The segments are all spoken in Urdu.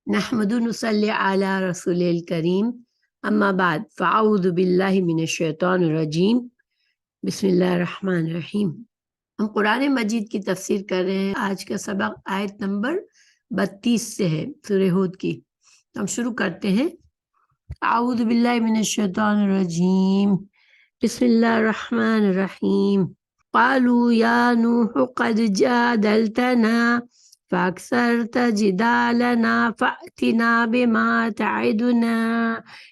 نحمد نصلی علی رسول الکریم اما بعد فاعوذ باللہ من الشیطان الرجیم بسم اللہ الرحمن الرحیم۔ ہم قرآن مجید کی تفسیر کر رہے ہیں۔ آج کا سبق آیت نمبر 32 سے ہے سورہ ہود کی۔ ہم شروع کرتے ہیں۔ اعوذ باللہ من الشیطان الرجیم بسم اللہ الرحمن الرحیم۔ قالوا یا نوح قد جادلتنا فأكثرت جدالنا فأتنا بما تعدنا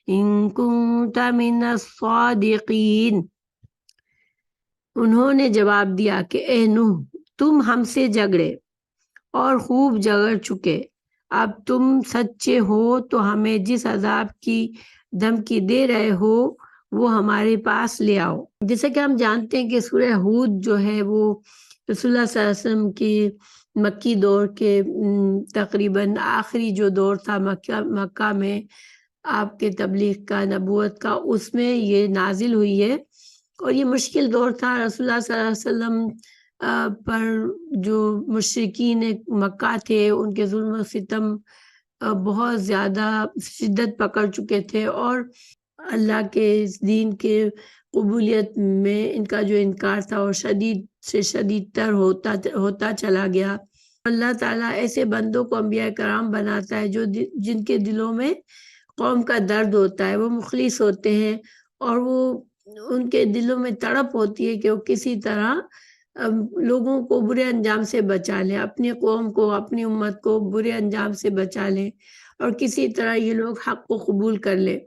إن كنت من الصادقین۔ انہوں نے جواب دیا کہ اے نوح، تم ہم سے جھگڑے اور خوب جھگڑ چکے، اب تم سچے ہو تو ہمیں جس عذاب کی دھمکی دے رہے ہو وہ ہمارے پاس لے آؤ۔ جیسے کہ ہم جانتے ہیں کہ سورہ ہود جو ہے وہ رسول اللہ صلی اللہ علیہ وسلم کی مکی دور کے تقریباً آخری جو دور تھا مکہ میں آپ کے تبلیغ کا، نبوت کا، اس میں یہ نازل ہوئی ہے۔ اور یہ مشکل دور تھا رسول اللہ صلی اللہ علیہ وسلم پر۔ جو مشرکین مکہ تھے ان کے ظلم و ستم بہت زیادہ شدت پکڑ چکے تھے، اور اللہ کے اس دین کے قبولیت میں ان کا جو انکار تھا وہ شدید سے شدید تر ہوتا چلا گیا۔ اللہ تعالیٰ ایسے بندوں کو انبیاء کرام بناتا ہے جو جن کے دلوں میں قوم کا درد ہوتا ہے، وہ مخلص ہوتے ہیں، اور وہ ان کے دلوں میں تڑپ ہوتی ہے کہ وہ کسی طرح لوگوں کو برے انجام سے بچا لیں، اپنی قوم کو، اپنی امت کو برے انجام سے بچا لیں، اور کسی طرح یہ لوگ حق کو قبول کر لیں۔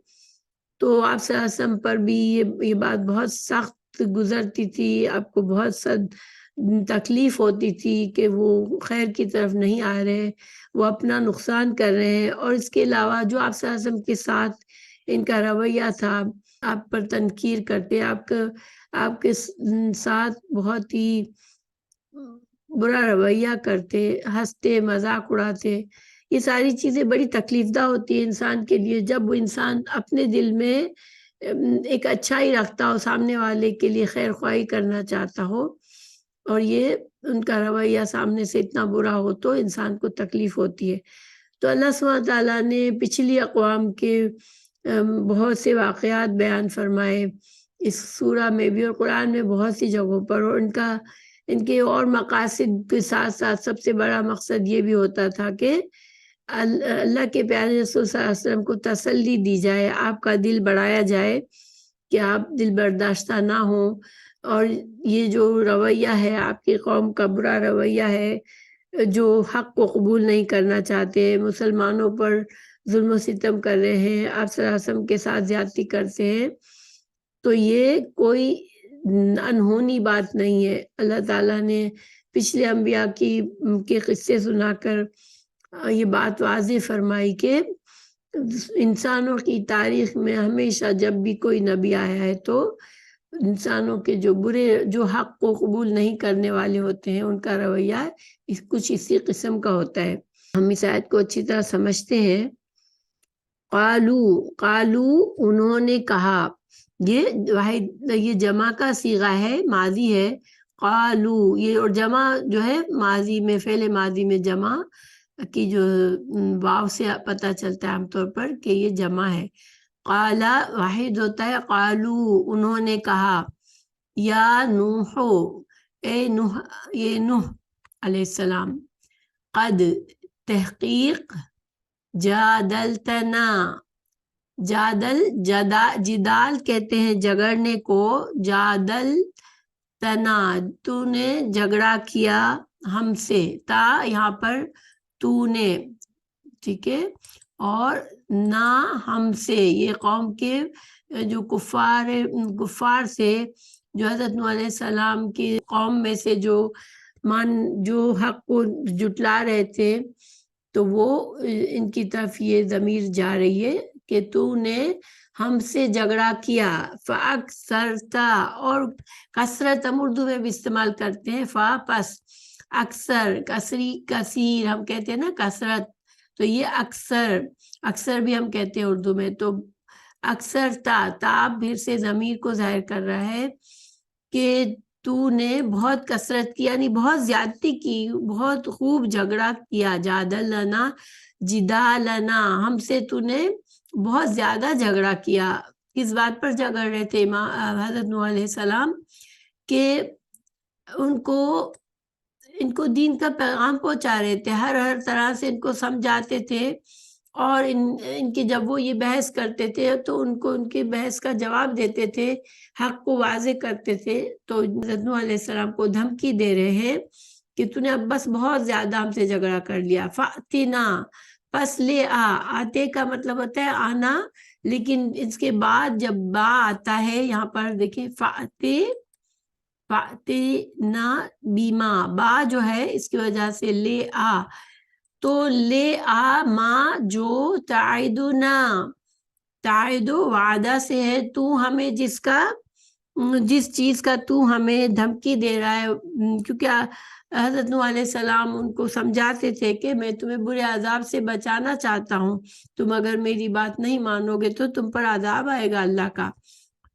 تو آپ صلی اللہ علیہ وسلم پر بھی یہ بات بہت سخت گزرتی تھی، آپ کو بہت تکلیف ہوتی تھی کہ وہ خیر کی طرف نہیں آ رہے، وہ اپنا نقصان کر رہے ہیں۔ اور اس کے علاوہ جو آپ صلی اللہ علیہ وسلم کے ساتھ ان کا رویہ تھا، آپ پر تنقیر کرتے، آپ کے ساتھ بہت ہی برا رویہ کرتے، ہنستے، مذاق اڑاتے، یہ ساری چیزیں بڑی تکلیف دہ ہوتی ہے انسان کے لیے۔ جب وہ انسان اپنے دل میں ایک اچھائی رکھتا ہو، سامنے والے کے لیے خیر خواہی کرنا چاہتا ہو، اور یہ ان کا رویہ سامنے سے اتنا برا ہو تو انسان کو تکلیف ہوتی ہے۔ تو اللہ سبحانہ تعالیٰ نے پچھلی اقوام کے بہت سے واقعات بیان فرمائے اس سورہ میں بھی اور قرآن میں بہت سی جگہوں پر، اور ان کے اور مقاصد کے ساتھ ساتھ سب سے بڑا مقصد یہ بھی ہوتا تھا کہ اللہ کے پیارے رسول صلی اللہ علیہ وسلم کو تسلی دی جائے، آپ کا دل بڑھایا جائے کہ آپ دل برداشتہ نہ ہوں، اور یہ جو رویہ ہے آپ کی قوم کا برا رویہ ہے، جو حق کو قبول نہیں کرنا چاہتے، مسلمانوں پر ظلم و ستم کر رہے ہیں، آپ صلی اللہ علیہ وسلم کے ساتھ زیادتی کرتے ہیں، تو یہ کوئی انہونی بات نہیں ہے۔ اللہ تعالیٰ نے پچھلے انبیاء کے قصے سنا کر یہ بات واضح فرمائی کہ انسانوں کی تاریخ میں ہمیشہ جب بھی کوئی نبی آیا ہے تو انسانوں کے جو حق کو قبول نہیں کرنے والے ہوتے ہیں ان کا رویہ کچھ اسی قسم کا ہوتا ہے۔ ہم اس آیت کو اچھی طرح سمجھتے ہیں۔ قالو انہوں نے کہا، یہ جمع کا صیغہ ہے، ماضی ہے۔ قالو یہ، اور جمع جو ہے ماضی میں، فعل ماضی میں جمع کی جو واو سے پتہ چلتا ہے عام طور پر کہ یہ جمع ہے۔ قالا واحد ہوتا ہے، قالو انہوں نے کہا، یا نوح اے نوح، یہ نوح علیہ السلام، قد تحقیق، جادلتنا، جدال کہتے ہیں جھگڑنے کو، جادل تنا تو نے جھگڑا کیا ہم سے، تا یہاں پر تو نے، ٹھیک ہے، اور نہ ہم سے، یہ قوم کے جو کفار سے، جو حضرت نوح علیہ السلام کی قوم میں سے جو حق کو جٹلا رہے تھے، تو وہ ان کی طرف یہ ضمیر جا رہی ہے کہ تو نے ہم سے جھگڑا کیا، فاکثرتا، اور کثرت ہم اردو میں بھی استعمال کرتے ہیں، فا پس، اکثر، کثیر ہم کہتے ہیں نا کثرت، تو یہ اکثر بھی ہم کہتے ہیں اردو میں۔ تو اکثر تا پھر سے ضمیر کو ظاہر کر رہا ہے کہ تو نے بہت کثرت کی، یعنی بہت زیادتی کی، بہت خوب جھگڑا کیا، جادلنا جدالنا، ہم سے تو نے بہت زیادہ جھگڑا کیا. کس بات پر جھگڑ رہے تھے حضرت نوح علیہ السلام؟ کہ ان کو دین کا پیغام پہنچا رہے تھے، ہر طرح سے ان کو سمجھاتے تھے، اور ان کی جب وہ یہ بحث کرتے تھے تو ان کو ان کی بحث کا جواب دیتے تھے، حق کو واضح کرتے تھے. تو حضرت نوح علیہ السلام کو دھمکی دے رہے ہیں کہ تو نے اب بس بہت زیادہ ہم سے جھگڑا کر لیا. فَأْتِنَا، پس لے آتے کا مطلب ہوتا ہے آنا، لیکن اس کے بعد جب با آتا ہے یہاں پر دیکھیں فَأْتِنَا بیما، با جو ہے اس کی وجہ سے لے تو لے ما جو تعید وعدہ سے ہے، تو ہمیں جس چیز کا تو ہمیں دھمکی دے رہا ہے. کیونکہ حضرت نوح علیہ السلام ان کو سمجھاتے تھے کہ میں تمہیں برے عذاب سے بچانا چاہتا ہوں، تم اگر میری بات نہیں مانو گے تو تم پر عذاب آئے گا اللہ کا.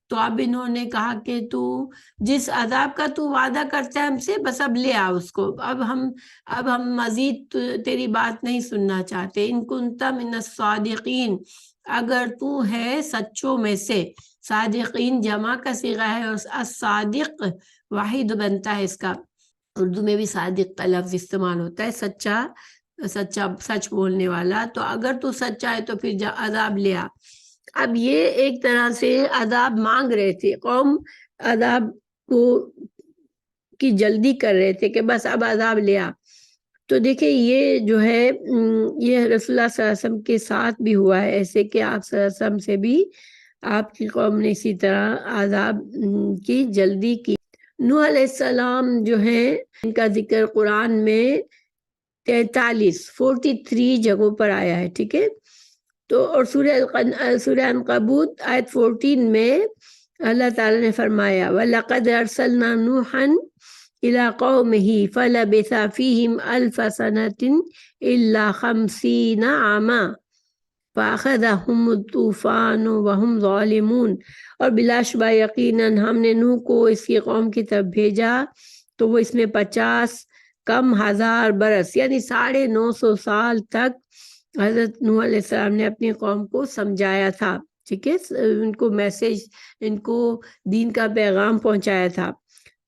تو اب انہوں نے کہا کہ تو جس عذاب کا تو وعدہ کرتا ہے ہم سے، بس اب لے اس کو، اب ہم مزید تیری بات نہیں سننا چاہتے. ان کنت من الصادقین، اگر تو ہے سچوں میں سے. صادقین جمع کا صیغہ ہے اور الصادق واحد بنتا ہے اس کا. اردو میں بھی صادق کا لفظ استعمال ہوتا ہے، سچ بولنے والا. تو اگر تو سچا ہے تو پھر عذاب لیا. اب یہ ایک طرح سے عذاب مانگ رہے تھے، قوم عذاب کی جلدی کر رہے تھے کہ بس اب عذاب لیا. تو دیکھیں یہ جو ہے یہ رسول اللہ صلی اللہ علیہ وسلم کے ساتھ بھی ہوا ہے ایسے، کہ آپ صلی اللہ علیہ وسلم سے بھی آپ کی قوم نے اسی طرح عذاب کی جلدی کی. نوح علیہ السلام جو ہے ان کا ذکر قرآن میں 43 جگہوں پر آیا ہے، ٹھیک ہے. تو اور سورہ عنکبوت آیت 14 میں اللہ تعالیٰ نے فرمایا وَلَقَدْ أَرْسَلْنَا نُوحًا إِلَىٰ قَوْمِهِ فَلَبِثَ فِيهِمْ أَلْفَ سَنَةٍ إِلَّا 50 عَامًا فَأَخَذَهُمُ الطُّوفَانُ وَهُمْ ظَالِمُونَ. اور بلا شبہ یقیناً ہم نے نوح کو اس کی قوم کی طرف بھیجا تو وہ اس میں 50 کم ہزار برس یعنی 950 سال تک حضرت نوح علیہ السلام نے اپنی قوم کو سمجھایا تھا، ٹھیک ہے، ان کو میسج، ان کو دین کا پیغام پہنچایا تھا.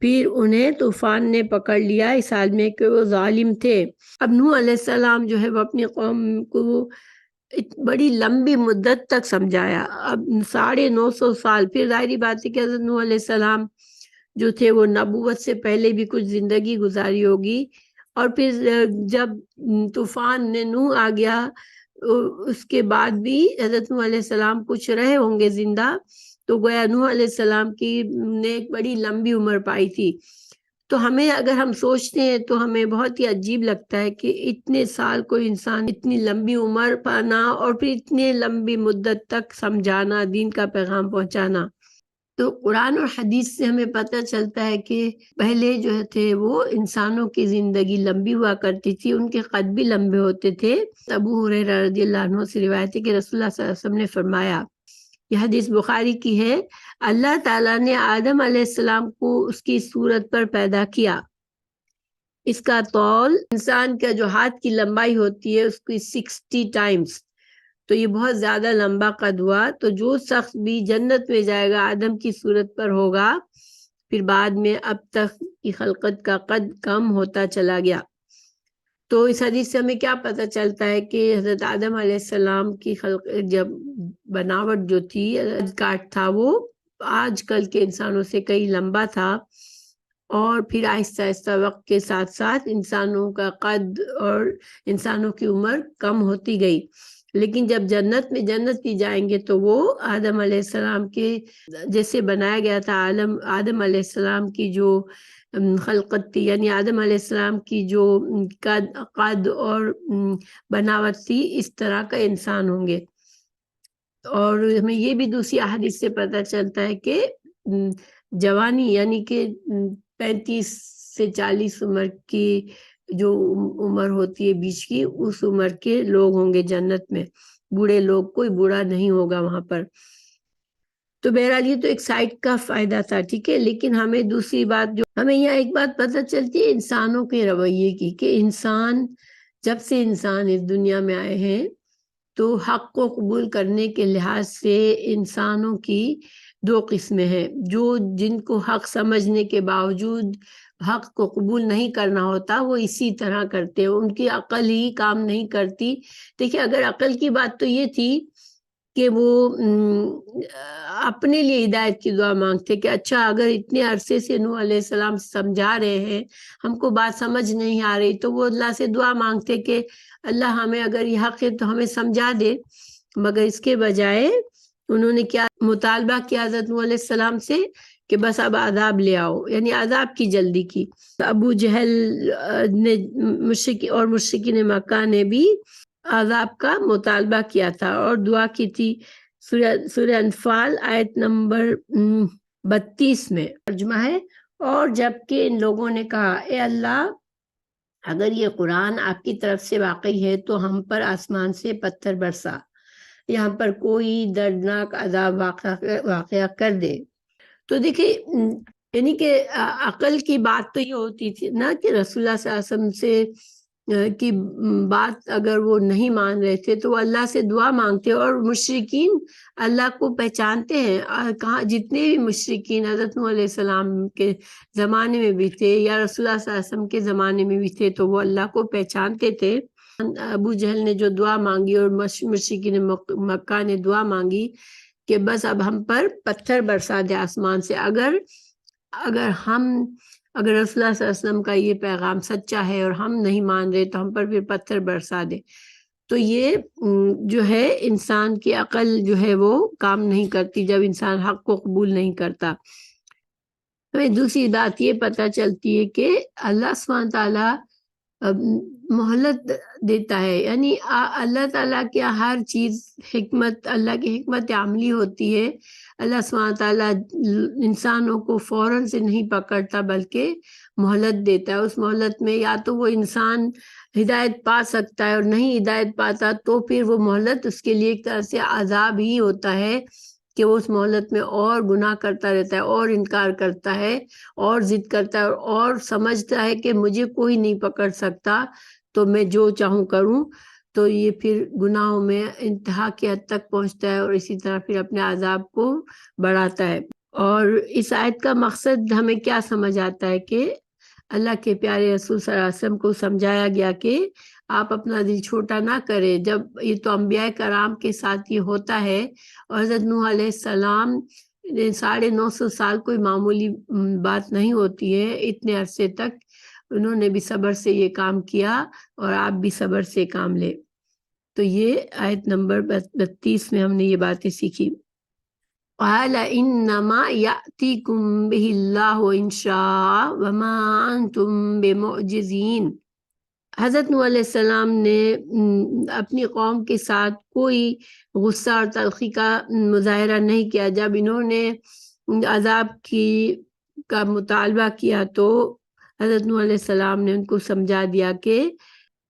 پھر انہیں طوفان نے پکڑ لیا اس حال میں کہ وہ ظالم تھے. اب نوح علیہ السلام جو ہے وہ اپنی قوم کو بڑی لمبی مدت تک سمجھایا. اب 950 سال، پھر ظاہری بات ہے کہ حضرت نوح علیہ السلام جو تھے وہ نبوت سے پہلے بھی کچھ زندگی گزاری ہوگی، اور پھر جب طوفان نے نوح آ گیا اس کے بعد بھی حضرت نوح علیہ السلام کچھ رہے ہوں گے زندہ. تو گویا نوح علیہ السلام کی نے ایک بڑی لمبی عمر پائی تھی. تو ہمیں اگر ہم سوچتے ہیں تو ہمیں بہت ہی عجیب لگتا ہے کہ اتنے سال کوئی انسان اتنی لمبی عمر پانا اور پھر اتنے لمبی مدت تک سمجھانا، دین کا پیغام پہنچانا. تو قرآن اور حدیث سے ہمیں پتہ چلتا ہے کہ پہلے جو تھے وہ انسانوں کی زندگی لمبی ہوا کرتی تھی، ان کے قد بھی لمبے ہوتے تھے. ابو ہریرہ رضی اللہ عنہ سے روایت ہے کہ رسول اللہ صلی اللہ علیہ وسلم نے فرمایا، یہ حدیث بخاری کی ہے، اللہ تعالیٰ نے آدم علیہ السلام کو اس کی صورت پر پیدا کیا. اس کا طول انسان کا جو ہاتھ کی لمبائی ہوتی ہے اس کی 60 ٹائمز، تو یہ بہت زیادہ لمبا قد ہوا. تو جو شخص بھی جنت میں جائے گا آدم کی صورت پر ہوگا. پھر بعد میں اب تک کی خلقت کا قد کم ہوتا چلا گیا. تو اس حدیث سے ہمیں کیا پتہ چلتا ہے کہ حضرت آدم علیہ السلام کی جب بناوٹ جو تھی، کاٹ تھا، وہ آج کل کے انسانوں سے کئی لمبا تھا. اور پھر آہستہ آہستہ وقت کے ساتھ ساتھ انسانوں کا قد اور انسانوں کی عمر کم ہوتی گئی. لیکن جب جنت کی جائیں گے تو وہ آدم علیہ السلام کے جیسے بنایا گیا تھا، آدم علیہ السلام کی جو خلقت تھی، یعنی آدم علیہ السلام کی جو قد اور بناوٹ تھی، اس طرح کا انسان ہوں گے. اور ہمیں یہ بھی دوسری احادیث سے پتہ چلتا ہے کہ جوانی یعنی کہ 35 سے 40 عمر کی جو عمر ہوتی ہے بیچ کی، اس عمر کے لوگ ہوں گے جنت میں. بوڑھے لوگ، کوئی بوڑھا نہیں ہوگا وہاں پر. تو بہرحال یہ تو ایک سائٹ کا فائدہ تھا، ٹھیک ہے. لیکن ہمیں دوسری بات جو ہمیں یہاں ایک بات پتہ چلتی ہے انسانوں کے رویے کی، کہ انسان جب سے انسان اس دنیا میں آئے ہیں تو حق کو قبول کرنے کے لحاظ سے انسانوں کی دو قسمیں ہیں. جن کو حق سمجھنے کے باوجود حق کو قبول نہیں کرنا ہوتا وہ اسی طرح کرتے ہیں. ان کی عقل ہی کام نہیں کرتی. دیکھیں اگر عقل کی بات تو یہ تھی کہ وہ اپنے لیے ہدایت کی دعا مانگتے کہ اچھا اگر اتنے عرصے سے نوح علیہ السلام سمجھا رہے ہیں ہم کو بات سمجھ نہیں آ رہی تو وہ اللہ سے دعا مانگتے کہ اللہ ہمیں اگر یہ حق ہے تو ہمیں سمجھا دے. مگر اس کے بجائے انہوں نے کیا مطالبہ کیا حضرت نوح علیہ السلام سے کہ بس اب عذاب لے آؤ، یعنی عذاب کی جلدی کی. ابو جہل نے مشرکین مکہ نے بھی عذاب کا مطالبہ کیا تھا اور دعا کی تھی. سورہ انفال آیت نمبر 32 میں ترجمہ ہے. اور جبکہ ان لوگوں نے کہا اے اللہ اگر یہ قرآن آپ کی طرف سے واقعی ہے تو ہم پر آسمان سے پتھر برسا یا ہم پر کوئی دردناک عذاب واقعہ کر دے. تو دیکھیں یعنی کہ عقل کی بات تو یہ ہوتی تھی نا کہ رسول اللہ صلی اللہ علیہ وسلم سے کی بات اگر وہ نہیں مان رہے تھے تو وہ اللہ سے دعا مانگتے. اور مشرکین اللہ کو پہچانتے ہیں. کہاں جتنے بھی مشرکین حضرت نوح علیہ السلام کے زمانے میں بھی تھے یا رسول اللہ صلی اللہ علیہ وسلم کے زمانے میں بھی تھے تو وہ اللہ کو پہچانتے تھے. ابو جہل نے جو دعا مانگی اور مشرکین مکہ نے دعا مانگی کہ بس اب ہم پر پتھر برسا دے آسمان سے، اگر رسول اللہ صلی اللہ علیہ وسلم کا یہ پیغام سچا ہے اور ہم نہیں مان رہے تو ہم پر پھر پتھر برسا دے. تو یہ جو ہے انسان کی عقل جو ہے وہ کام نہیں کرتی جب انسان حق کو قبول نہیں کرتا. ہمیں دوسری بات یہ پتہ چلتی ہے کہ اللہ سبحانہ تعالیٰ مہلت دیتا ہے، یعنی اللہ تعالیٰ کی ہر چیز حکمت، اللہ کی حکمت عملی ہوتی ہے. اللہ سبحانہ تعالیٰ انسانوں کو فوراً سے نہیں پکڑتا بلکہ مہلت دیتا ہے. اس مہلت میں یا تو وہ انسان ہدایت پا سکتا ہے اور نہیں ہدایت پاتا تو پھر وہ مہلت اس کے لیے ایک طرح سے عذاب ہی ہوتا ہے کہ وہ اس مہلت میں اور گناہ کرتا رہتا ہے اور انکار کرتا ہے اور ضد کرتا ہے اور سمجھتا ہے کہ مجھے کوئی نہیں پکڑ سکتا تو میں جو چاہوں کروں. تو یہ پھر گناہوں میں انتہا کی حد تک پہنچتا ہے اور اسی طرح پھر اپنے عذاب کو بڑھاتا ہے. اور اس آیت کا مقصد ہمیں کیا سمجھ آتا ہے کہ اللہ کے پیارے رسول صلی اللہ علیہ وسلم کو سمجھایا گیا کہ آپ اپنا دل چھوٹا نہ کرے. جب یہ تو انبیاء کرام کے ساتھ یہ ہوتا ہے اور حضرت نوح علیہ السلام 950 سال کوئی معمولی بات نہیں ہوتی ہے. اتنے عرصے تک انہوں نے بھی صبر سے یہ کام کیا اور آپ بھی صبر سے کام لے. تو یہ آیت نمبر 32 میں ہم نے یہ باتیں سیکھی. قال انما یأتیکم بہ اللہ ان شاء وما انتم بمعجزین. حضرت نوح علیہ السلام نے اپنی قوم کے ساتھ کوئی غصہ اور تلخی کا مظاہرہ نہیں کیا. جب انہوں نے عذاب کا مطالبہ کیا تو حضرت نوح علیہ السلام نے ان کو سمجھا دیا کہ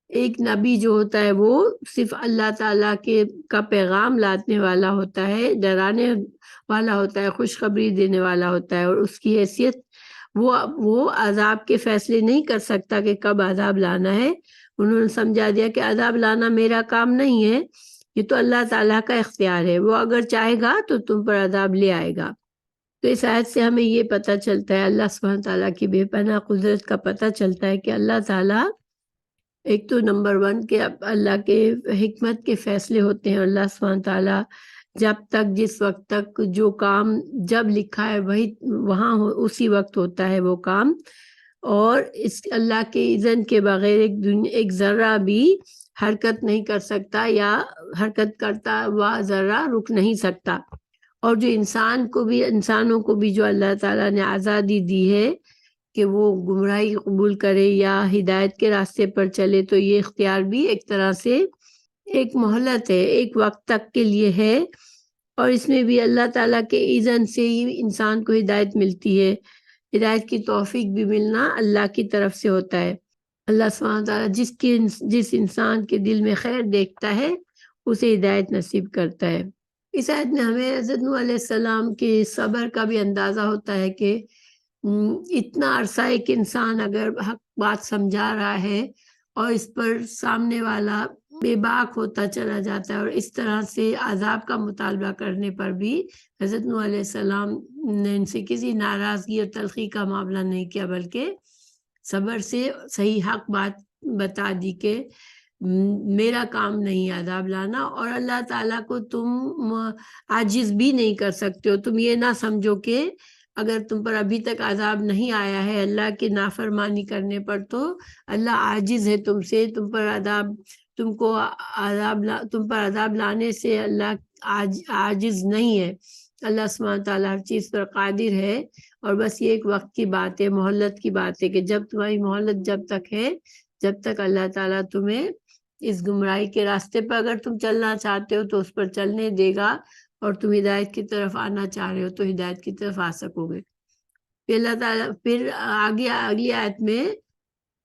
ایک نبی جو ہوتا ہے وہ صرف اللہ تعالیٰ کا پیغام لانے والا ہوتا ہے، ڈرانے والا ہوتا ہے، خوشخبری دینے والا ہوتا ہے، اور اس کی حیثیت وہ عذاب کے فیصلے نہیں کر سکتا کہ کب عذاب لانا ہے. انہوں نے سمجھا دیا کہ عذاب لانا میرا کام نہیں ہے، یہ تو اللہ تعالیٰ کا اختیار ہے، وہ اگر چاہے گا تو تم پر عذاب لے آئے گا. تو اس آیت سے ہمیں یہ پتہ چلتا ہے اللہ سبحانہ تعالیٰ کی بے پناہ قدرت کا پتہ چلتا ہے کہ اللہ تعالیٰ ایک تو نمبر 1 کہ اللہ کے حکمت کے فیصلے ہوتے ہیں. اللہ سبحانہ تعالیٰ جب تک جس وقت تک جو کام جب لکھا ہے وہی وہاں اسی وقت ہوتا ہے وہ کام، اور اس اللہ کے اذن کے بغیر ایک ذرہ بھی حرکت نہیں کر سکتا یا حرکت کرتا ہوا ذرہ رک نہیں سکتا. اور جو انسانوں کو بھی جو اللہ تعالیٰ نے آزادی دی ہے کہ وہ گمراہی قبول کرے یا ہدایت کے راستے پر چلے تو یہ اختیار بھی ایک طرح سے ایک مہلت ہے، ایک وقت تک کے لیے ہے. اور اس میں بھی اللہ تعالیٰ کے اذن سے ہی انسان کو ہدایت ملتی ہے. ہدایت کی توفیق بھی ملنا اللہ کی طرف سے ہوتا ہے. اللہ سبحانہ تعالیٰ جس انسان کے دل میں خیر دیکھتا ہے اسے ہدایت نصیب کرتا ہے. اس آیت میں ہمیں حضرت نوح علیہ السلام کے صبر کا بھی اندازہ ہوتا ہے کہ اتنا عرصہ ایک انسان اگر حق بات سمجھا رہا ہے اور اس پر سامنے والا بے باک ہوتا چلا جاتا ہے، اور اس طرح سے عذاب کا مطالبہ کرنے پر بھی حضرت نوح علیہ السلام نے ان سے کسی ناراضگی اور تلخی کا معاملہ نہیں کیا، بلکہ صبر سے صحیح حق بات بتا دی کہ میرا کام نہیں عذاب لانا، اور اللہ تعالیٰ کو تم عاجز بھی نہیں کر سکتے ہو۔ تم یہ نہ سمجھو کہ اگر تم پر ابھی تک عذاب نہیں آیا ہے اللہ کی نافرمانی کرنے پر تو اللہ عاجز ہے تم سے، تم پر عذاب لانے سے اللہ عاجز نہیں ہے۔ اللہ سبحانہ تعالیٰ ہر چیز پر قادر ہے، اور بس یہ ایک وقت کی بات ہے، مہلت کی بات ہے کہ جب تمہاری مہلت جب تک ہے، جب تک اللہ تعالیٰ تمہیں اس گمراہی کے راستے پر اگر تم چلنا چاہتے ہو تو اس پر چلنے دے گا، اور تم ہدایت کی طرف آنا چاہ رہے ہو تو ہدایت کی طرف آ سکو گے۔ پھر اللہ تعالیٰ پھر آگے اگلی آیت میں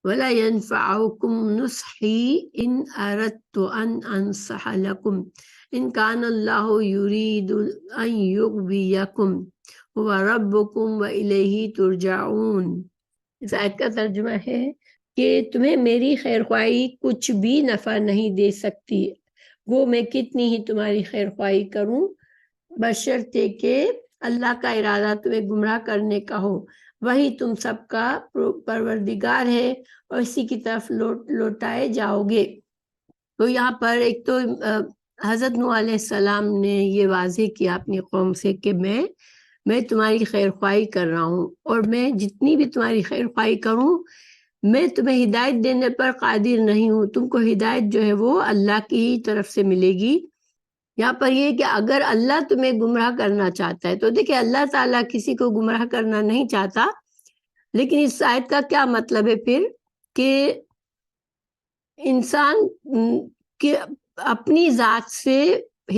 وَلَا يَنْفَعُكُمْ نُصْحِي إِنْ أَرَدْتُ أَنْ أَنْصَحَ لَكُمْ إِنْ كَانَ اللَّهُ يُرِيدُ أَنْ يُغْوِيَكُمْ هُوَ رَبُّكُمْ وَإِلَيْهِ تُرْجَعُونَ۔ اس آیت کا ترجمہ ہے کہ تمہیں میری خیر خواہی کچھ بھی نفع نہیں دے سکتی، وہ میں کتنی ہی تمہاری خیر خواہی کروں، بشرطے کہ اللہ کا ارادہ تمہیں گمراہ کرنے کا ہو، وہی تم سب کا پروردگار ہے اور اسی کی طرف لوٹائے جاؤ گے۔ تو یہاں پر ایک تو حضرت نوح علیہ السلام نے یہ واضح کیا اپنی قوم سے کہ میں تمہاری خیر خواہی کر رہا ہوں، اور میں جتنی بھی تمہاری خیر خواہی کروں میں تمہیں ہدایت دینے پر قادر نہیں ہوں، تم کو ہدایت جو ہے وہ اللہ کی ہی طرف سے ملے گی۔ یہاں پر یہ کہ اگر اللہ تمہیں گمراہ کرنا چاہتا ہے تو دیکھیں اللہ تعالیٰ کسی کو گمراہ کرنا نہیں چاہتا، لیکن اس آیت کا کیا مطلب ہے پھر کہ انسان کہ اپنی ذات سے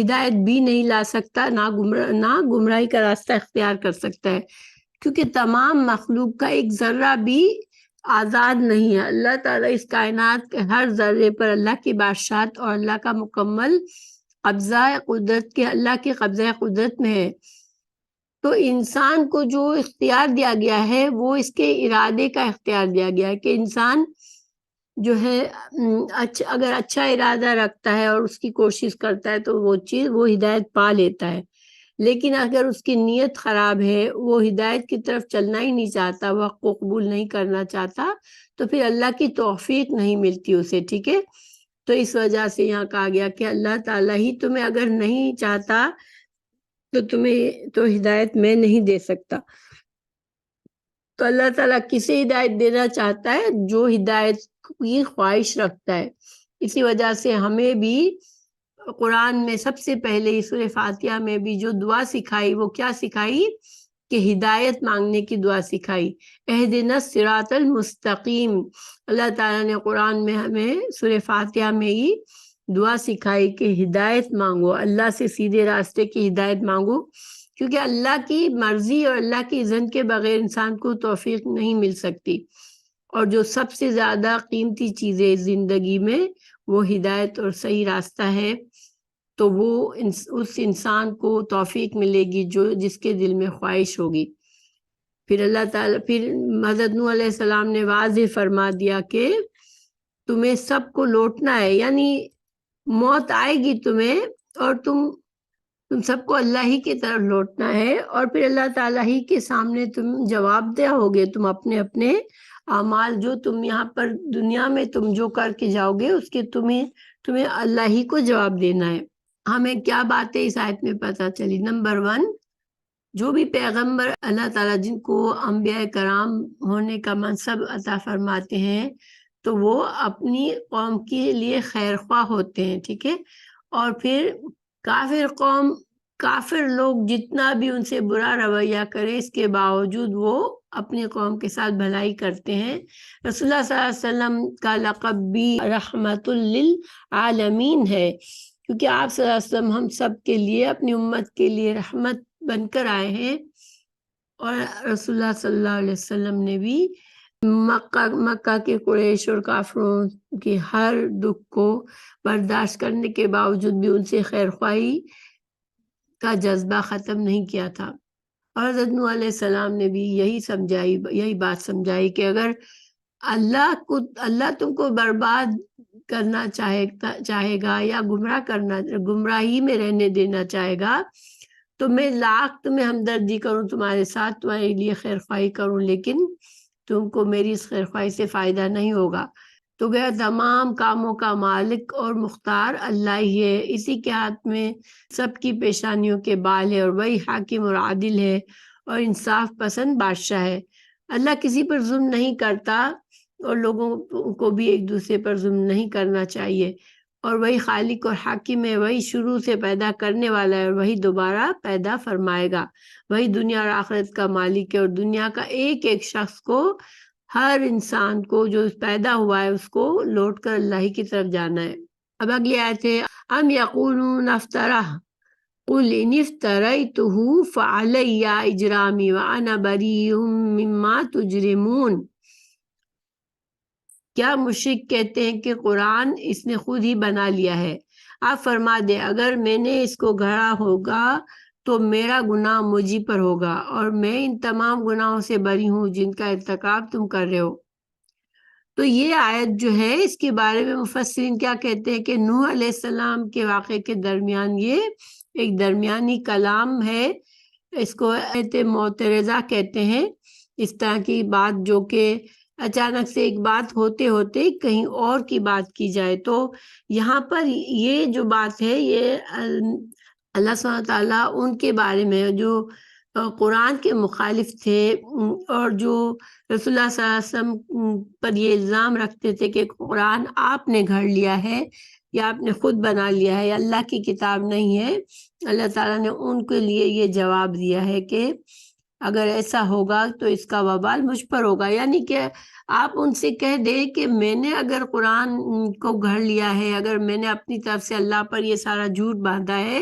ہدایت بھی نہیں لا سکتا، نہ گمراہی کا راستہ اختیار کر سکتا ہے، کیونکہ تمام مخلوق کا ایک ذرہ بھی آزاد نہیں ہے۔ اللہ تعالیٰ اس کائنات کے ہر ذرے پر اللہ کی بادشاہت اور اللہ کا مکمل قبضہ قدرت کے اللہ کے قبضہ قدرت میں ہے۔ تو انسان کو جو اختیار دیا گیا ہے وہ اس کے ارادے کا اختیار دیا گیا ہے کہ انسان جو ہے اگر اچھا ارادہ رکھتا ہے اور اس کی کوشش کرتا ہے تو وہ چیز وہ ہدایت پا لیتا ہے، لیکن اگر اس کی نیت خراب ہے، وہ ہدایت کی طرف چلنا ہی نہیں چاہتا، وہ حق کو قبول نہیں کرنا چاہتا، تو پھر اللہ کی توفیق نہیں ملتی اسے، ٹھیک ہے۔ تو اس وجہ سے یہاں کہا گیا کہ اللہ تعالیٰ ہی تمہیں اگر نہیں چاہتا تو تمہیں تو ہدایت میں نہیں دے سکتا۔ تو اللہ تعالیٰ کسے ہدایت دینا چاہتا ہے؟ جو ہدایت کی خواہش رکھتا ہے۔ اسی وجہ سے ہمیں بھی قرآن میں سب سے پہلے سورہ فاتحہ میں بھی جو دعا سکھائی وہ کیا سکھائی کہ ہدایت مانگنے کی دعا سکھائی، اہدنا الصراط المستقیم۔ اللہ تعالیٰ نے قرآن میں ہمیں سورہ فاتحہ میں ہی دعا سکھائی کہ ہدایت مانگو، اللہ سے سیدھے راستے کی ہدایت مانگو، کیونکہ اللہ کی مرضی اور اللہ کی اذن کے بغیر انسان کو توفیق نہیں مل سکتی، اور جو سب سے زیادہ قیمتی چیز ہے زندگی میں وہ ہدایت اور صحیح راستہ ہے، تو وہ اس انسان کو توفیق ملے گی جس کے دل میں خواہش ہوگی۔ پھر اللہ تعالیٰ پھر حضرت نوح علیہ السلام نے واضح فرما دیا کہ تمہیں سب کو لوٹنا ہے، یعنی موت آئے گی تمہیں اور تم سب کو اللہ ہی کی طرف لوٹنا ہے، اور پھر اللہ تعالیٰ ہی کے سامنے تم جواب دہ ہوگے، تم اپنے اپنے اعمال جو تم یہاں پر دنیا میں تم جو کر کے جاؤ گے اس کے تمہیں اللہ ہی کو جواب دینا ہے۔ ہمیں کیا باتیں اس آیت میں پتہ چلی؟ نمبر 1، جو بھی پیغمبر اللہ تعالیٰ جن کو انبیاء کرام ہونے کا منصب عطا فرماتے ہیں تو وہ اپنی قوم کے لیے خیر خواہ ہوتے ہیں، ٹھیک ہے۔ اور پھر کافر لوگ جتنا بھی ان سے برا رویہ کرے اس کے باوجود وہ اپنی قوم کے ساتھ بھلائی کرتے ہیں۔ رسول اللہ صلی اللہ علیہ وسلم کا لقب بھی رحمت للعالمین ہے، کیونکہ آپ صلی اللہ علیہ وسلم ہم سب کے لیے اپنی امت کے لیے رحمت بن کر آئے ہیں، اور رسول اللہ صلی اللہ علیہ وسلم نے بھی مکہ کے قریش اور کافروں کی ہر دکھ کو برداشت کرنے کے باوجود بھی ان سے خیر خواہی کا جذبہ ختم نہیں کیا تھا، اور حضرت نوح علیہ السلام نے بھی یہی بات سمجھائی کہ اگر اللہ تم کو برباد کرنا چاہے گا یا گمراہی میں رہنے دینا چاہے گا تو میں لاکھ تمہیں ہمدردی کروں تمہارے ساتھ، تمہارے لیے خیر خواہی کروں، لیکن تم کو میری اس خیر خواہی سے فائدہ نہیں ہوگا۔ تو گیا تمام کاموں کا مالک اور مختار اللہ ہی ہے، اسی کے ہاتھ میں سب کی پیشانیوں کے بال ہے، اور وہی حاکم اور عادل ہے اور انصاف پسند بادشاہ ہے۔ اللہ کسی پر ظلم نہیں کرتا اور لوگوں کو بھی ایک دوسرے پر ظلم نہیں کرنا چاہیے، اور وہی خالق اور حاکم ہے، وہی شروع سے پیدا کرنے والا ہے اور وہی دوبارہ پیدا فرمائے گا، وہی دنیا اور آخرت کا مالک ہے، اور دنیا کا ایک ایک شخص کو، ہر انسان کو جو پیدا ہوا ہے اس کو لوٹ کر اللہ ہی کی طرف جانا ہے۔ اب اگلی آیت ہے ام یقولون افترہ قل ان افتریتہ فعلی اجرامی وانا بریء مما تجرمون۔ کیا مشرک کہتے ہیں کہ قرآن اس نے خود ہی بنا لیا ہے؟ آپ فرما دیں اگر میں نے اس کو گھڑا ہوگا تو میرا گناہ مجھ پر ہوگا اور میں ان تمام گناہوں سے بری ہوں جن کا ارتکاب تم کر رہے ہو۔ تو یہ آیت جو ہے اس کے بارے میں مفسرین کیا کہتے ہیں کہ نوح علیہ السلام کے واقعے کے درمیان یہ ایک درمیانی کلام ہے، اس کو آیت معترضہ کہتے ہیں، اس طرح کی بات جو کہ اچانک سے ایک بات ہوتے ہوتے کہیں اور کی بات کی جائے۔ تو یہاں پر یہ جو بات ہے یہ اللہ سبحانہ تعالیٰ ان کے بارے میں جو قرآن کے مخالف تھے اور جو رسول اللہ صلی اللہ علیہ وسلم پر یہ الزام رکھتے تھے کہ قرآن آپ نے گھڑ لیا ہے یا آپ نے خود بنا لیا ہے، اللہ کی کتاب نہیں ہے، اللہ تعالیٰ نے ان کے لیے یہ جواب دیا ہے کہ اگر ایسا ہوگا تو اس کا وبال مجھ پر ہوگا، یعنی کہ آپ ان سے کہہ دیں کہ میں نے اگر قرآن کو گھڑ لیا ہے، اگر میں نے اپنی طرف سے اللہ پر یہ سارا جھوٹ باندھا ہے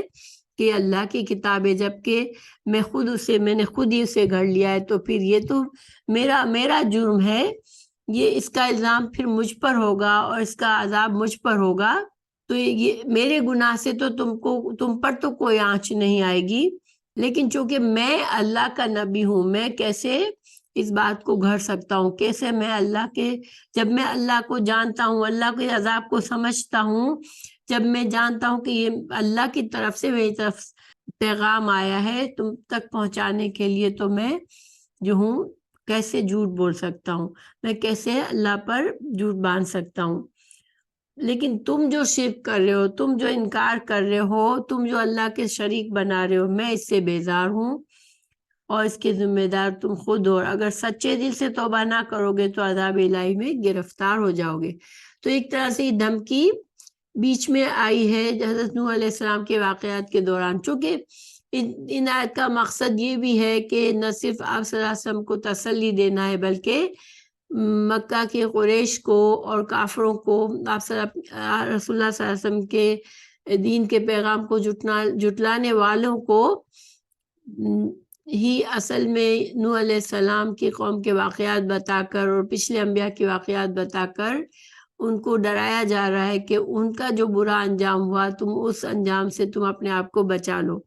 کہ اللہ کی کتاب ہے جبکہ میں نے خود ہی اسے گھڑ لیا ہے، تو پھر یہ تو میرا جرم ہے، یہ اس کا الزام پھر مجھ پر ہوگا اور اس کا عذاب مجھ پر ہوگا، تو یہ میرے گناہ سے تو تم پر تو کوئی آنچ نہیں آئے گی، لیکن چونکہ میں اللہ کا نبی ہوں، میں کیسے اس بات کو گھڑ سکتا ہوں، کیسے میں جب میں اللہ کو جانتا ہوں، اللہ کے عذاب کو سمجھتا ہوں، جب میں جانتا ہوں کہ یہ اللہ کی طرف سے میری طرف پیغام آیا ہے تم تک پہنچانے کے لیے، تو میں جو ہوں کیسے جھوٹ بول سکتا ہوں، میں کیسے اللہ پر جھوٹ باندھ سکتا ہوں۔ لیکن تم جو شرک کر رہے ہو، تم جو انکار کر رہے ہو، تم جو اللہ کے شریک بنا رہے ہو، میں اس سے بیزار ہوں اور اس کے ذمہ دار تم خود ہو، اگر سچے دل سے توبہ نہ کرو گے تو عذاب الہی میں گرفتار ہو جاؤ گے۔ تو ایک طرح سے یہ دھمکی بیچ میں آئی ہے حضرت نوح علیہ السلام کے واقعات کے دوران، چونکہ ان آیت کا مقصد یہ بھی ہے کہ نہ صرف آپ صلی اللہ علیہ وسلم کو تسلی دینا ہے بلکہ مکہ کے قریش کو اور کافروں کو رسول اللہ صلی اللہ علیہ وسلم کے دین کے پیغام کو جھٹلانے والوں کو ہی اصل میں نوح علیہ السلام کی قوم کے واقعات بتا کر اور پچھلے انبیاء کے واقعات بتا کر ان کو ڈرایا جا رہا ہے کہ ان کا جو برا انجام ہوا تم اس انجام سے تم اپنے آپ کو بچا لو۔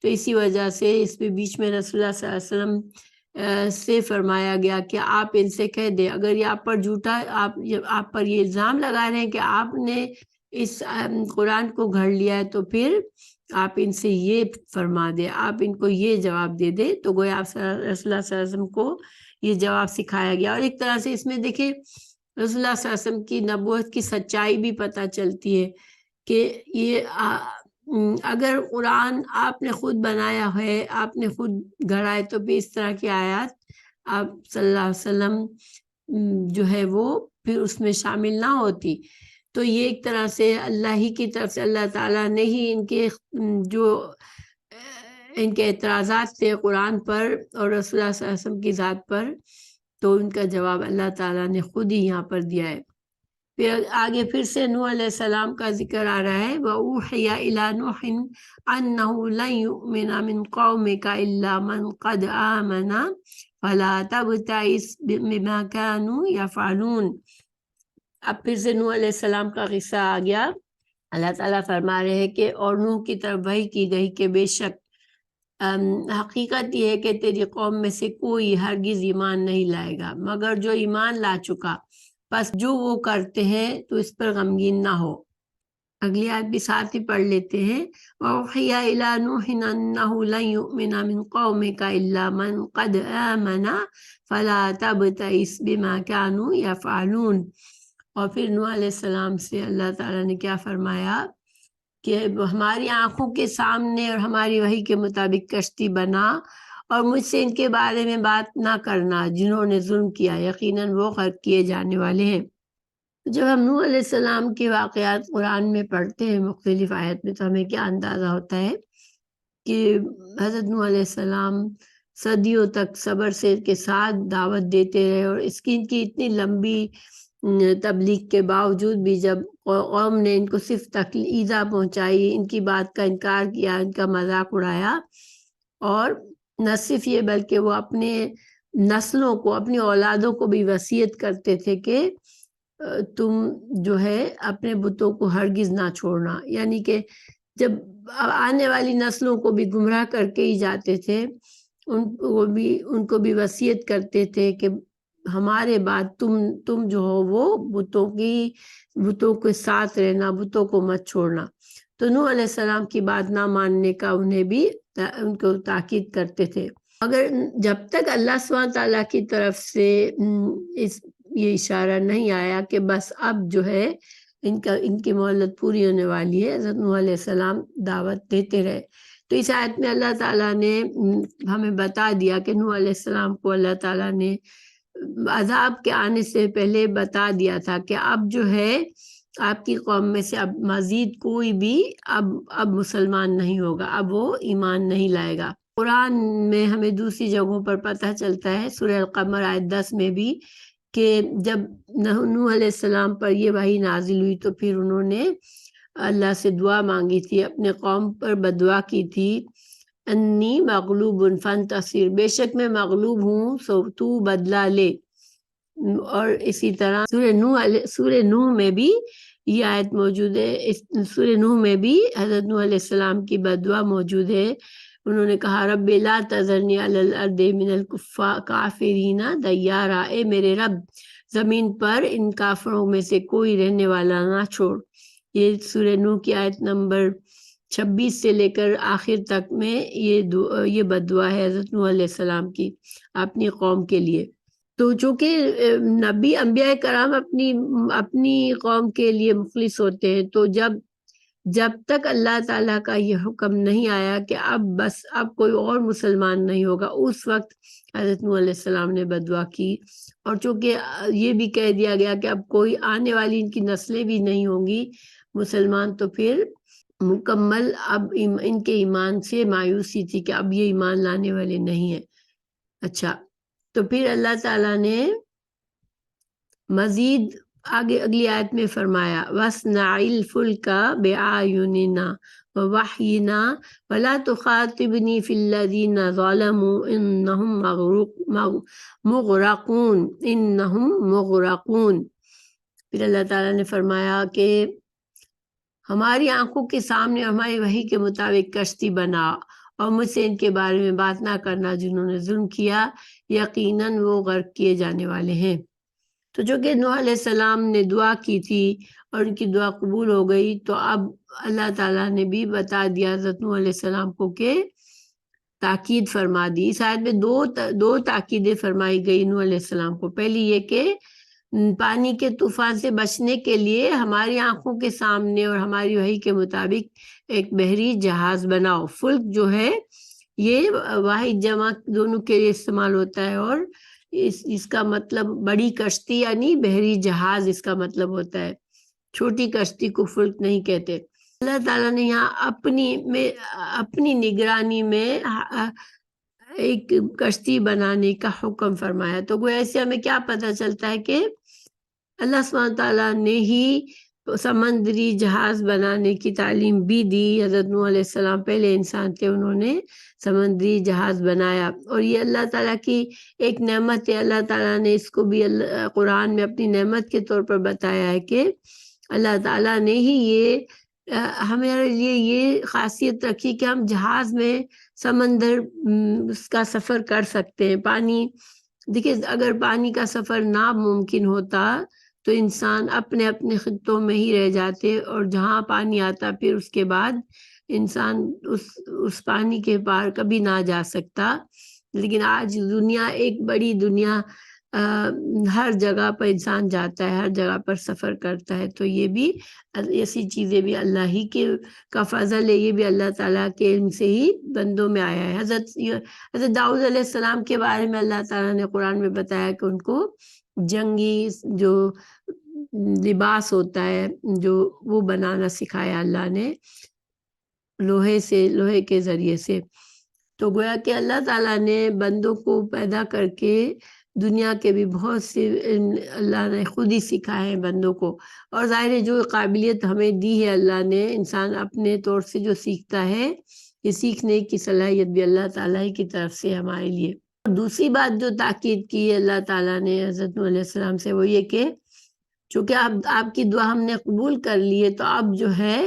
تو اسی وجہ سے اس میں بیچ میں رسول اللہ صلی اللہ علیہ وسلم سے فرمایا گیا کہ آپ ان سے کہہ دیں اگر یہ آپ پر آپ پر یہ الزام لگا رہے ہیں کہ آپ نے اس قرآن کو گھڑ لیا ہے، تو پھر آپ ان سے یہ فرما دیں، آپ ان کو یہ جواب دے دیں۔ تو گویا آپ رسول اللہ صلی اللہ علیہ وسلم کو یہ جواب سکھایا گیا، اور ایک طرح سے اس میں دیکھیں رسول اللہ صلی اللہ علیہ وسلم کی نبوت کی سچائی بھی پتہ چلتی ہے کہ یہ اگر قرآن آپ نے خود بنایا ہے، آپ نے خود گھڑا ہے، تو بھی اس طرح کی آیات آپ صلی اللہ علیہ وسلم جو ہے وہ پھر اس میں شامل نہ ہوتی۔ تو یہ ایک طرح سے اللہ ہی کی طرف سے اللہ تعالیٰ نے ہی ان کے اعتراضات تھے قرآن پر اور رسول اللہ صلی اللہ علیہ وسلم کی ذات پر، تو ان کا جواب اللہ تعالیٰ نے خود ہی یہاں پر دیا ہے۔ پھر آگے پھر سے نوح علیہ السلام کا ذکر آ رہا ہے وَأُوحِيَ إِلَى نُوحٍ أَنَّهُ لَن يُؤْمِنَ مِن قَوْمِكَ إِلَّا مَن قَدْ آمَنَ فَلَا تَبْتَئِسْ بِمَا كَانُوا يَفْعَلُونَ۔ اب پھر سے نوح علیہ السلام کا قصہ آ گیا۔ اللہ تعالیٰ فرما رہے ہیں کہ اور نوح کی طرف وحی کی گئی کہ بے شک حقیقت یہ ہے کہ تیری قوم میں سے کوئی ہرگز ایمان نہیں لائے گا مگر جو ایمان لا چکا پس جو وہ کرتے ہیں تو اس پر غمگین نہ ہو۔ اگلی آیت بھی ساتھ ہی پڑھ لیتے ہیں۔ وَأُوحِيَ إِلَىٰ نُوحٍ أَنَّهُ لَن يُؤْمِنَ مِن قَوْمِكَ إِلَّا مَن قَدْ آمَنَ فَلَا تَبْتَئِسْ بِمَا كَانُوا يَفْعَلُونَ۔ اور پھر نوح علیہ السلام سے اللہ تعالیٰ نے کیا فرمایا کہ ہماری آنکھوں کے سامنے اور ہماری وحی کے مطابق کشتی بنا اور مجھ سے ان کے بارے میں بات نہ کرنا جنہوں نے ظلم کیا، یقیناً وہ غرق کیے جانے والے ہیں۔ جب ہم نوح علیہ السلام کے واقعات قرآن میں پڑھتے ہیں مختلف آیت میں، تو ہمیں کیا اندازہ ہوتا ہے کہ حضرت نوح علیہ السلام صدیوں تک صبر سے کے ساتھ دعوت دیتے رہے، اور اس کی ان کی اتنی لمبی تبلیغ کے باوجود بھی جب قوم نے ان کو صرف ایذا پہنچائی، ان کی بات کا انکار کیا، ان کا مذاق اڑایا، اور نہ صرف یہ بلکہ وہ اپنے نسلوں کو، اپنی اولادوں کو بھی وصیت کرتے تھے کہ تم جو ہے اپنے بتوں کو ہرگز نہ چھوڑنا، یعنی کہ جب آنے والی نسلوں کو بھی گمراہ کر کے ہی جاتے تھے، ان کو بھی وصیت کرتے تھے کہ ہمارے بعد تم جو ہو وہ بتوں کے ساتھ رہنا، بتوں کو مت چھوڑنا۔ تو نوح علیہ السلام کی بات نہ ماننے کا انہیں بھی ان کو تاکید کرتے تھے۔ مگر جب تک اللہ سبحانہ تعالیٰ کی طرف سے یہ اشارہ نہیں آیا کہ بس اب جو ہے ان کی مہلت پوری ہونے والی ہے، حضرت نوح علیہ السلام دعوت دیتے رہے۔ تو اس آیت میں اللہ تعالیٰ نے ہمیں بتا دیا کہ نوح علیہ السلام کو اللہ تعالیٰ نے عذاب کے آنے سے پہلے بتا دیا تھا کہ اب جو ہے آپ کی قوم میں سے اب مزید کوئی بھی اب مسلمان نہیں ہوگا، اب وہ ایمان نہیں لائے گا۔ قرآن میں ہمیں دوسری جگہوں پر پتہ چلتا ہے، سورہ القمر آیت 10 میں بھی، کہ جب نوح علیہ السلام پر یہ وحی نازل ہوئی تو پھر انہوں نے اللہ سے دعا مانگی تھی، اپنے قوم پر بدعا کی تھی، انی مغلوب فانتصر، بے شک میں مغلوب ہوں سو تو بدلہ لے۔ اور اسی طرح سورہ نوح میں بھی یہ آیت موجود ہے، سورہ نوح میں بھی حضرت نوح علیہ السلام کی بدعا موجود ہے۔ انہوں نے کہا رب لا تذرنی علی الارض من الکافرین دیارا، اے میرے رب زمین پر ان کافروں میں سے کوئی رہنے والا نہ چھوڑ۔ یہ سورہ نوح کی آیت نمبر 26 سے لے کر آخر تک میں یہ بدعا ہے حضرت نوح علیہ السلام کی اپنی قوم کے لیے۔ تو چونکہ نبی انبیاء کرام اپنی قوم کے لیے مخلص ہوتے ہیں، تو جب تک اللہ تعالیٰ کا یہ حکم نہیں آیا کہ اب کوئی اور مسلمان نہیں ہوگا، اس وقت حضرت نوح علیہ السلام نے بدعا کی۔ اور چونکہ یہ بھی کہہ دیا گیا کہ اب کوئی آنے والی ان کی نسلیں بھی نہیں ہوں گی مسلمان، تو پھر مکمل اب ان کے ایمان سے مایوسی تھی کہ اب یہ ایمان لانے والے نہیں ہیں۔ اچھا، تو پھر اللہ تعالیٰ نے مزید آگے اگلی آیت میں فرمایا وَاصْنَعِ الْفُلْكَ بِأَعْيُنِنَا وَوَحْيِنَا وَلَا تُخَاطِبْنِي فِي الَّذِينَ ظَلَمُوا إِنَّهُمْ مُغْرَقُونَ۔ پھر اللہ تعالیٰ نے فرمایا کہ ہماری آنکھوں کے سامنے ہماری وحی کے مطابق کشتی بنا اور مجھ سے ان کے بارے میں بات نہ کرنا جنہوں نے ظلم کیا، یقیناً وہ غرق کیے جانے والے ہیں۔ تو جو کہ نوح علیہ السلام نے دعا کی تھی اور ان کی دعا قبول ہو گئی، تو اب اللہ تعالیٰ نے بھی بتا دیا حضرت نوح علیہ السلام کو کہ تاکید فرما دی۔ اس آیت میں دو تاکیدیں فرمائی گئی نوح علیہ السلام کو۔ پہلی یہ کہ پانی کے طوفان سے بچنے کے لیے ہماری آنکھوں کے سامنے اور ہماری وحی کے مطابق ایک بحری جہاز بناؤ۔ فلک جو ہے یہ واحد جمع دونوں کے لیے استعمال ہوتا ہے، اور اس کا مطلب بڑی کشتی یعنی بحری جہاز اس کا مطلب ہوتا ہے، چھوٹی کشتی کو فلک نہیں کہتے۔ اللہ تعالیٰ نے یہاں اپنی نگرانی میں ایک کشتی بنانے کا حکم فرمایا۔ تو گویا اس سے ہمیں کیا پتہ چلتا ہے کہ اللہ سبحانہ تعالیٰ نے ہی سمندری جہاز بنانے کی تعلیم بھی دی۔ حضرت نوح علیہ السلام پہلے انسان تھے، انہوں نے سمندری جہاز بنایا، اور یہ اللہ تعالیٰ کی ایک نعمت ہے۔ اللہ تعالیٰ نے اس کو بھی قرآن میں اپنی نعمت کے طور پر بتایا ہے کہ اللہ تعالیٰ نے ہی ہمارے لیے یہ خاصیت رکھی کہ ہم جہاز میں سمندر اس کا سفر کر سکتے ہیں۔ پانی دیکھیں، اگر پانی کا سفر ناممکن ہوتا تو انسان اپنے اپنے خطوں میں ہی رہ جاتے، اور جہاں پانی آتا پھر اس کے بعد انسان اس پانی کے پار کبھی نہ جا سکتا۔ لیکن آج دنیا ایک بڑی دنیا، ہر جگہ پر انسان جاتا ہے، ہر جگہ پر سفر کرتا ہے، تو یہ بھی ایسی چیزیں بھی اللہ ہی کا فضل ہے، یہ بھی اللہ تعالیٰ کے علم سے ہی بندوں میں آیا ہے۔ حضرت داؤد علیہ السلام کے بارے میں اللہ تعالیٰ نے قرآن میں بتایا کہ ان کو جنگی جو لباس ہوتا ہے جو وہ بنانا سکھایا اللہ نے لوہے کے ذریعے سے۔ تو گویا کہ اللہ تعالیٰ نے بندوں کو پیدا کر کے دنیا کے بھی بہت سے اللہ نے خود ہی سکھائے ہیں بندوں کو، اور ظاہر ہے جو قابلیت ہمیں دی ہے اللہ نے، انسان اپنے طور سے جو سیکھتا ہے، یہ سیکھنے کی صلاحیت بھی اللہ تعالیٰ کی طرف سے ہمارے لیے۔ دوسری بات جو تاکید کی ہے اللہ تعالیٰ نے حضرت نوح علیہ السلام سے، وہ یہ کہ چونکہ آپ کی دعا ہم نے قبول کر لی ہے، تو اب جو ہے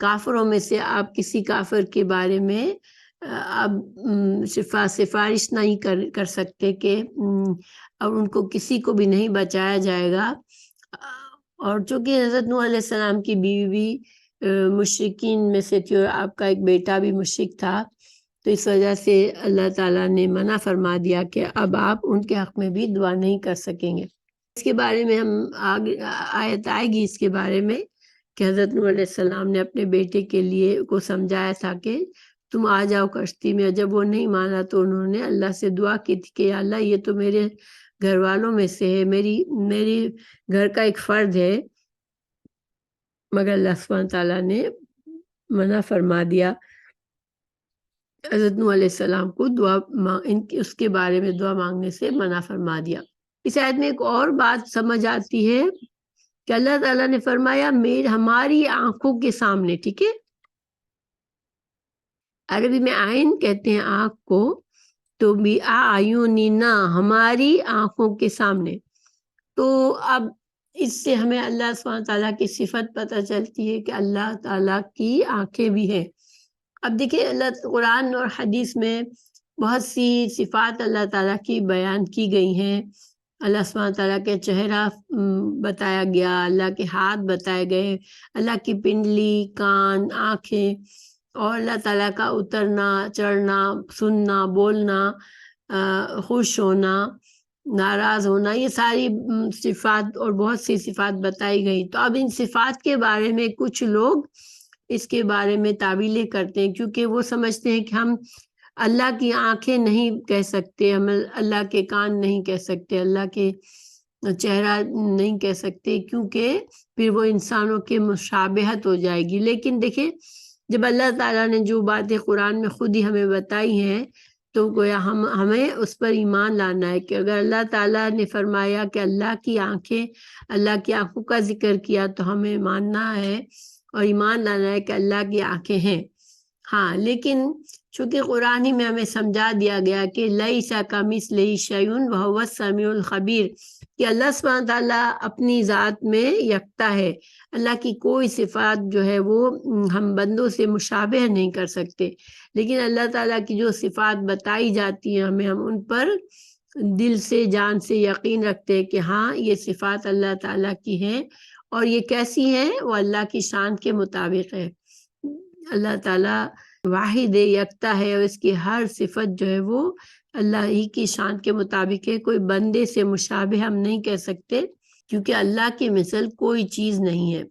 کافروں میں سے آپ کسی کافر کے بارے میں اب سفارش نہیں کر سکتے کہ اب ان کو کسی کو بھی نہیں بچایا جائے گا۔ اور چونکہ حضرت نوح علیہ السلام کی بیوی بھی مشرکین میں سے تھی، اور آپ کا ایک بیٹا بھی مشرک تھا، تو اس وجہ سے اللہ تعالیٰ نے منع فرما دیا کہ اب آپ ان کے حق میں بھی دعا نہیں کر سکیں گے۔ اس کے بارے میں ہم آیت آئے گی اس کے بارے میں کہ حضرت نوح علیہ السلام نے اپنے بیٹے کے لیے کو سمجھایا تھا کہ تم آ جاؤ کشتی میں، جب وہ نہیں مانا تو انہوں نے اللہ سے دعا کی تھی کہ اللہ یہ تو میرے گھر والوں میں سے ہے، میری گھر کا ایک فرد ہے، مگر اللہ سبحانہ تعالیٰ نے منع فرما دیا حضرت نوح علیہ السلام کو اس کے بارے میں دعا مانگنے سے منع فرما دیا۔ اس آیت میں ایک اور بات سمجھ آتی ہے کہ اللہ تعالیٰ نے فرمایا ہماری آنکھوں کے سامنے، ٹھیک ہے، عربی میں آئین کہتے ہیں آنکھ کو، تو بھی آیوننا، ہماری آنکھوں کے سامنے۔ تو اب اس سے ہمیں اللہ سبحانہ تعالیٰ کی صفت پتہ چلتی ہے کہ اللہ تعالیٰ کی آنکھیں بھی ہیں۔ اب دیکھیں اللہ قرآن اور حدیث میں بہت سی صفات اللہ تعالیٰ کی بیان کی گئی ہیں۔ اللہ سبحانہ تعالیٰ کے چہرہ بتایا گیا، اللہ کے ہاتھ بتائے گئے، اللہ کی پنڈلی، کان، آنکھیں، اور اللہ تعالیٰ کا اترنا، چڑھنا، سننا، بولنا، خوش ہونا، ناراض ہونا، یہ ساری صفات اور بہت سی صفات بتائی گئی۔ تو اب ان صفات کے بارے میں کچھ لوگ اس کے بارے میں تعویلیں کرتے ہیں، کیونکہ وہ سمجھتے ہیں کہ ہم اللہ کی آنکھیں نہیں کہہ سکتے، ہم اللہ کے کان نہیں کہہ سکتے، اللہ کے چہرہ نہیں کہہ سکتے، کیونکہ پھر وہ انسانوں کے مشابہت ہو جائے گی۔ لیکن دیکھیں جب اللہ تعالیٰ نے جو باتیں قرآن میں خود ہی ہمیں بتائی ہیں، تو گویا ہمیں اس پر ایمان لانا ہے کہ اگر اللہ تعالیٰ نے فرمایا کہ اللہ کی آنکھیں، اللہ کی آنکھوں کا ذکر کیا، تو ہمیں ماننا ہے اور ایمان لانا ہے کہ اللہ کی آنکھیں ہیں۔ ہاں، لیکن چونکہ قرآن ہی میں ہمیں سمجھا دیا گیا کہ لیس کمثلہ شیء وہو السمیع الخبیر، کہ اللہ سبحانہ تعالیٰ اپنی ذات میں یکتا ہے، اللہ کی کوئی صفات جو ہے وہ ہم بندوں سے مشابہ نہیں کر سکتے، لیکن اللہ تعالیٰ کی جو صفات بتائی جاتی ہیں ہمیں، ہم ان پر دل سے، جان سے یقین رکھتے ہیں کہ ہاں یہ صفات اللہ تعالیٰ کی ہیں، اور یہ کیسی ہیں؟ وہ اللہ کی شان کے مطابق ہے۔ اللہ تعالیٰ واحد یکتا ہے، اور اس کی ہر صفت جو ہے وہ اللہ ہی کی شان کے مطابق ہے، کوئی بندے سے مشابہ ہم نہیں کہہ سکتے، کیونکہ اللہ کی مثل کوئی چیز نہیں ہے۔